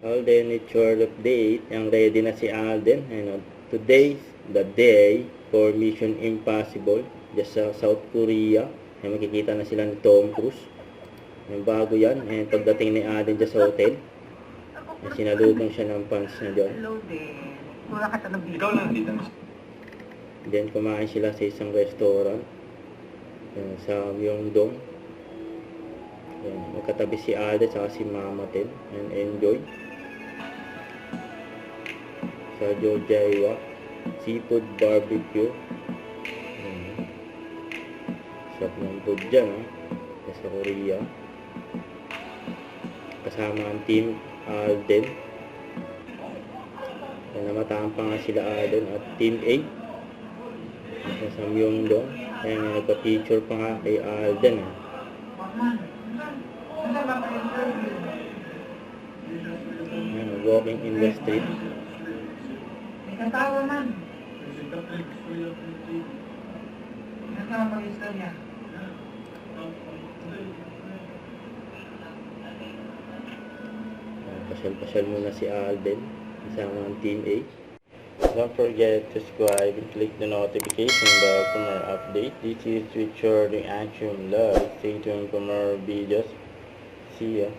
Alden, it's your update. Ang ready na si Alden. And today's the day for Mission Impossible just sa South Korea. Ay, makikita na sila ni Tom Cruise. Yung bago yan. And pagdating ni Alden dyan sa hotel, ay, sinalubong siya ng fans na dyan. Hello din. Wala ka talagang Ikaw lang dito. Then kumain sila sa isang restaurant sa Myeongdong. Magkatabi si Alden saka si Mama Ten. And enjoy sa Jojaiwa Seafood Barbecue. Sarap ng food dyan, sa Korea. Kasama ang team Alden. Namataan pa nga sila Alden at Team A sa Myeongdong. Kaya nga nagpa-picture pa nga kay Alden. Walking in the street. Nagkatawa man. Nagkatawa mag-istorya. Pasyal-pasyal muna si Alden kasama ang Team A. Don't forget to subscribe and click the notification bell for more updates. This is Richard Action Live. Stay tuned for more videos. See ya.